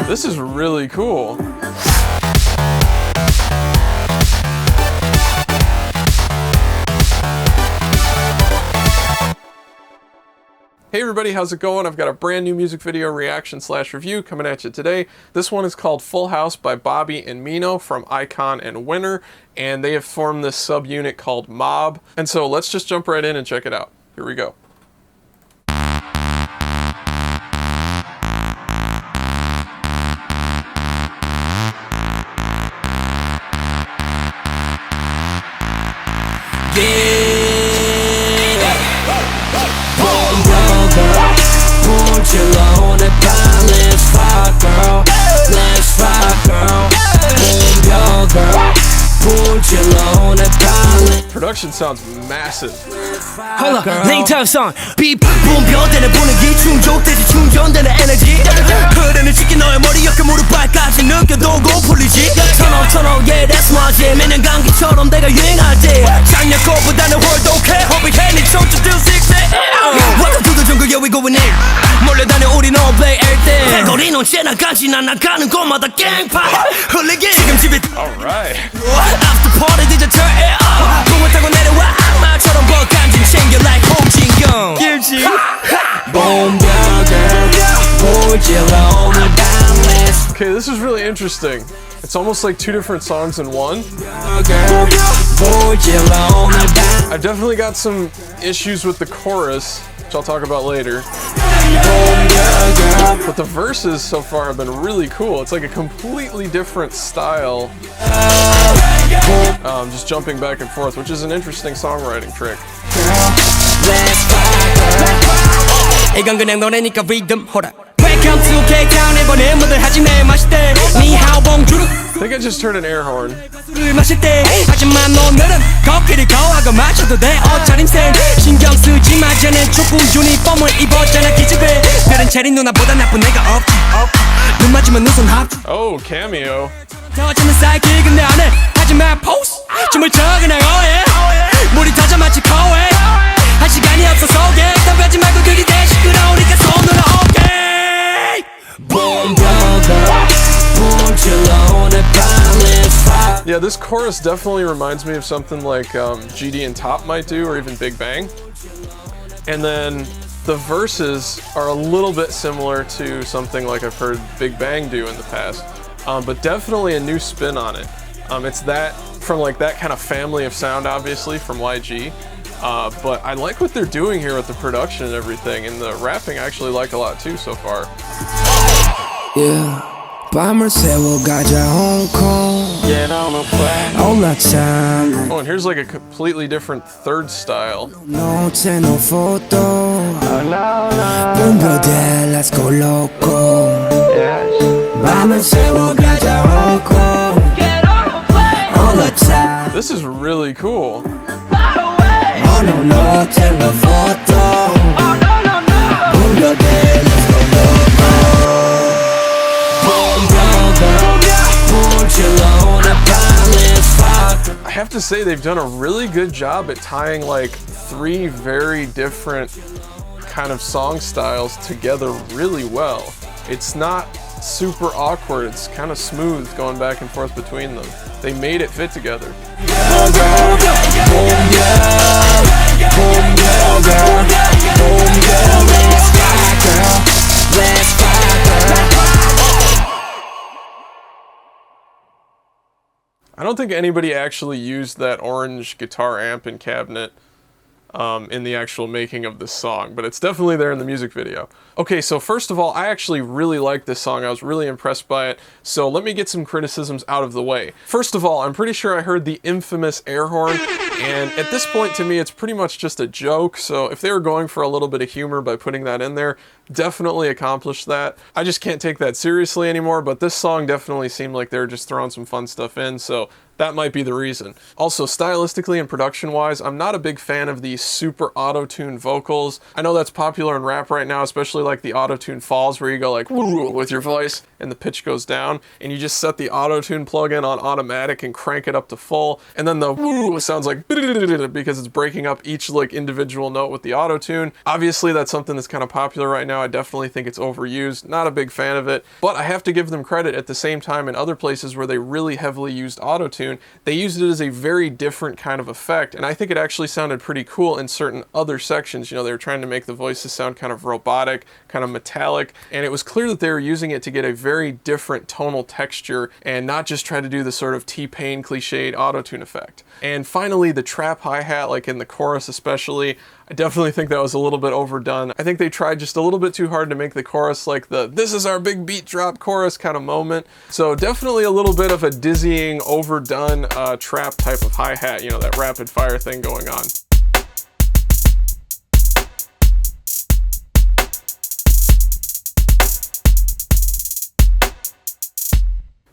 This is really cool. Hey everybody, how's it going? I've got a brand new music video reaction / review coming at you today. This one is called Full House by Bobby and Mino from Icon and Winner, and they have formed this subunit called MOBB. And so let's just jump right in and check it out. Here we go. Production sounds massive. Hold up, later song. Beep, boom, 변되는 분위기 충족되지 충전되는 에너지. 흐르는 치킨 너의 머리 옆에 무릎발까지 느껴도 고풀리지. 터널, yeah, that's my jam. 매년 감기처럼 내가 유행할 때 작년 거보다는 훨독해. 허비해 네 청춘들 식세. Welcome to the jungle, yeah, we going in. 몰려다녀 우린 all play everything. 대거리 넌 지나가지 난 나가는 곳마다 갱파 흘리기. 지금 집에 Alright. After party DJ turn it up. 붕을 타고 내려와 악마처럼 버간진 챙겨 like 홍진경. 김치. Okay, this is really interesting. It's almost like two different songs in one. I've definitely got some issues with the chorus, which I'll talk about later. But the verses so far have been really cool. It's like a completely different style. Just jumping back and forth, which is an interesting songwriting trick. 이건 그냥 노래니까 리듬 호라. Welcome to K-Town. 이번에 뭐들 하지 내 마실 때 니하오 봉주루. I think I just heard an air horn. 술을 마실 때 하지만 오늘은 커피를 거하고 마셔도 돼. 옷차림새 신경 쓰지 마. 쟤는 족구 유니폼을 입었잖아 기집애. 그런 체리 누나보다 나쁜 애가 없지. 눈 맞으면 눈손 합주. Oh, cameo. 터지는 사이클 근데 안 해. 하지만 포스 춤을 춰 그냥 어해. 물이 터져 마치 코에. 할 시간이 없어서 게 답하지 말고 들이대 시끄러우니까 손으로 오케이. Yeah, this chorus definitely reminds me of something like GD and Top might do, or even Big Bang. And then the verses are a little bit similar to something like I've heard Big Bang do in the past, but definitely a new spin on it. It's that from like that kind of family of sound, obviously from YG. But I like what they're doing here with the production and everything, and the rapping I actually like a lot too so far. Yeah. 밤을 새워 가자 Hong Kong. Get on a plane. All the time. Oh, and here's like a completely different third style. No take no photo. Boom brother, let's go loco. 밤을 새워 가자 Hong Kong. Get on a plane. All the time. This is really cool. Oh no, take no photo. Oh no. Boom brother, let's go loco. I have to say they've done a really good job at tying like three very different kind of song styles together really well. It's not super awkward, it's kind of smooth going back and forth between them. They made it fit together. I don't think anybody actually used that orange guitar amp and cabinet in the actual making of this song, but it's definitely there in the music video. Okay, so first of all, I actually really like this song. I was really impressed by it, so let me get some criticisms out of the way. First of all, I'm pretty sure I heard the infamous air horn, and at this point to me it's pretty much just a joke, so if they were going for a little bit of humor by putting that in there, definitely accomplished that. I just can't take that seriously anymore, but this song definitely seemed like they were just throwing some fun stuff in, so that might be the reason. Also, stylistically and production-wise, I'm not a big fan of these super auto-tune vocals. I know that's popular in rap right now, especially like the auto-tune falls where you go like woo with your voice and the pitch goes down, and you just set the auto-tune plugin on automatic and crank it up to full, and then the woo sounds like because it's breaking up each like individual note with the auto-tune. Obviously, that's something that's kind of popular right now. I definitely think it's overused. Not a big fan of it, but I have to give them credit at the same time in other places where they really heavily used auto-tune. They used it as a very different kind of effect, and I think it actually sounded pretty cool in certain other sections. You know, they were trying to make the voices sound kind of robotic, kind of metallic, and it was clear that they were using it to get a very different tonal texture and not just try to do the sort of T-Pain cliched auto-tune effect. And finally, the trap hi-hat, like in the chorus especially, I definitely think that was a little bit overdone. I think they tried just a little bit too hard to make the chorus like the "this is our big beat drop chorus" kind of moment. So definitely a little bit of a dizzying, overdone trap type of hi-hat, you know, that rapid fire thing going on.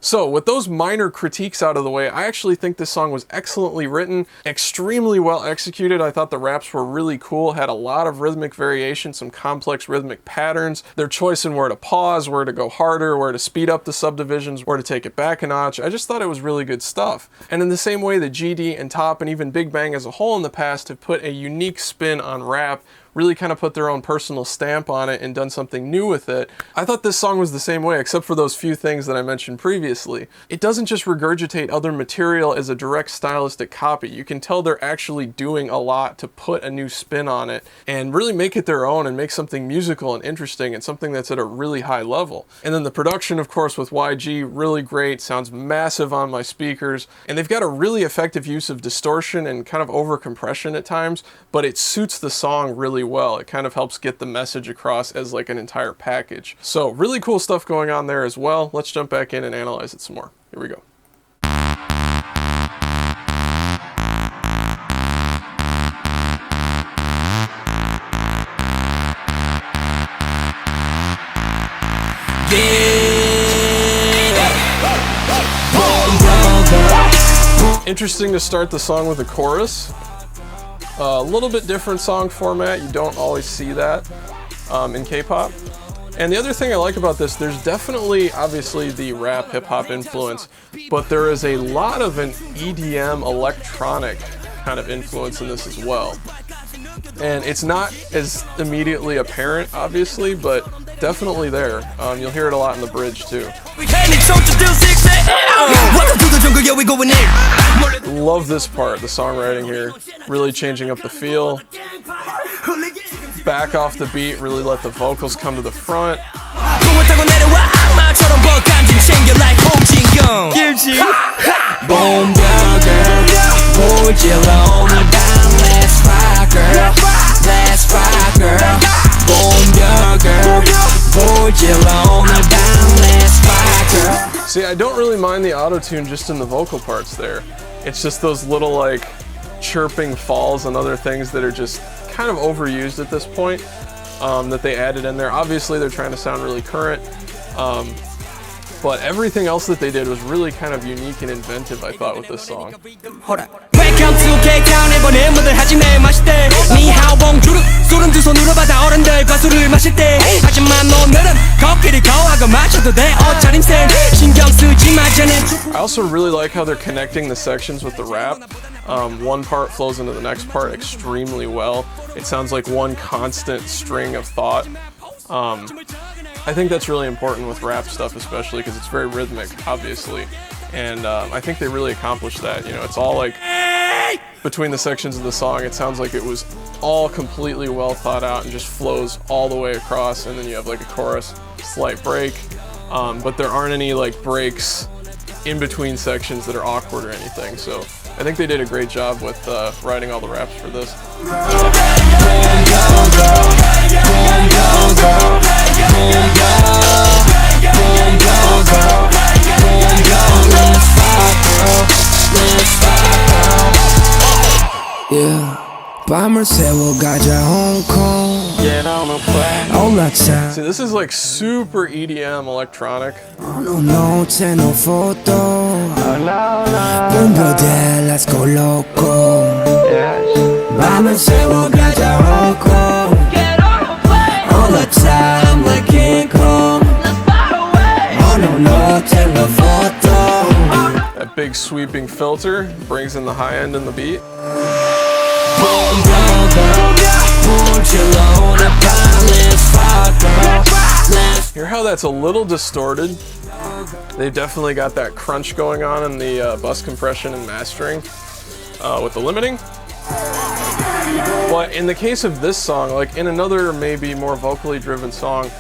So with those minor critiques out of the way, I actually think this song was excellently written, extremely well executed. I thought the raps were really cool, had a lot of rhythmic variation, some complex rhythmic patterns. Their choice in where to pause, where to go harder, where to speed up the subdivisions, where to take it back a notch. I just thought it was really good stuff. And in the same way that GD and Top and even Big Bang as a whole in the past have put a unique spin on rap, really kind of put their own personal stamp on it and done something new with it. I thought this song was the same way, except for those few things that I mentioned previously. It doesn't just regurgitate other material as a direct stylistic copy. You can tell they're actually doing a lot to put a new spin on it and really make it their own and make something musical and interesting and something that's at a really high level. And then the production, of course, with YG, really great, sounds massive on my speakers, and they've got a really effective use of distortion and kind of over compression at times, but it suits the song really well. It kind of helps get the message across as like an entire package. So really cool stuff going on there as well. Let's jump back in and analyze it some more. Here we go. Interesting to start the song with a chorus. A little bit different song format. You don't always see that in K-pop. And the other thing I like about this, there's definitely, obviously, the rap hip-hop influence, but there is a lot of an EDM electronic kind of influence in this as well. And it's not as immediately apparent, obviously, but definitely there. You'll hear it a lot in the bridge, too. Love this part, the songwriting here. Really changing up the feel. Back off the beat, really let the vocals come to the front. See, I don't really mind the auto-tune just in the vocal parts there. It's just those little like chirping falls and other things that are just kind of overused at this point that they added in there. Obviously they're trying to sound really current, but everything else that they did was really kind of unique and inventive, I thought, with this song. I also really like how they're connecting the sections with the rap. One part flows into the next part extremely well. It sounds like one constant string of thought. I think that's really important with rap stuff, especially because it's very rhythmic, obviously. And I think they really accomplished that. You know, it's all like between the sections of the song, it sounds like it was all completely well thought out and just flows all the way across. And then you have like a chorus, slight break, but there aren't any like breaks in between sections that are awkward or anything. So I think they did a great job with writing all the raps for this. Yeah, 밤을 새워 가자 Hong Kong. Get on a plane. all the time. See, this is like super EDM electronic. No notes and no photo. Boom, brother, let's go loco. 밤을 새워 가자 Hong Kong. All the time like King Kong. Oh no, no, take a photo. That big sweeping filter brings in the high end in the beat. Boom, brother, won't you loan a palace, fuck girl. Hear how that's a little distorted? They definitely got that crunch going on in the bus compression and mastering with the limiting. But in the case of this song, like in another maybe more vocally driven song,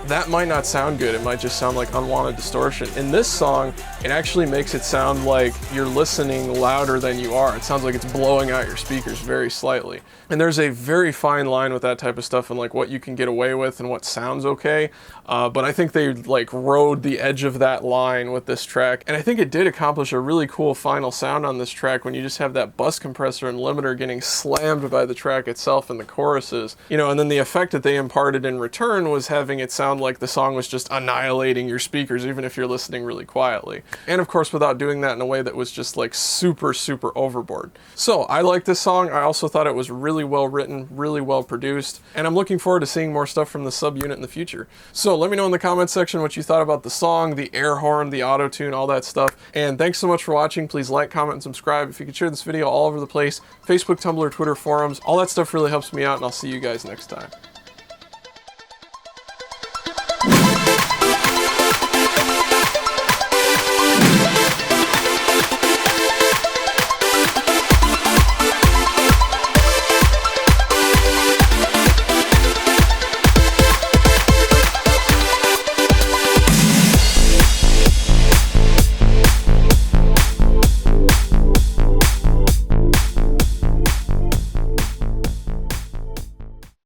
that might not sound good. It might just sound like unwanted distortion. In this song, it actually makes it sound like you're listening louder than you are. It sounds like it's blowing out your speakers very slightly. And there's a very fine line with that type of stuff and like what you can get away with and what sounds okay. But I think they like rode the edge of that line with this track. And I think it did accomplish a really cool final sound on this track when you just have that bus compressor and limiter getting slammed by the track itself and the choruses. You know, and then the effect that they imparted in return was having it sound like the song was just annihilating your speakers, even if you're listening really quietly. And of course, without doing that in a way that was just like super, super overboard. So I like this song. I also thought it was really well written, really well produced, and I'm looking forward to seeing more stuff from the subunit in the future. So let me know in the comments section what you thought about the song, the air horn, the auto tune, all that stuff. And thanks so much for watching. Please like, comment, and subscribe. If you could share this video all over the place, Facebook, Tumblr, Twitter, forums, all that stuff really helps me out, and I'll see you guys next time.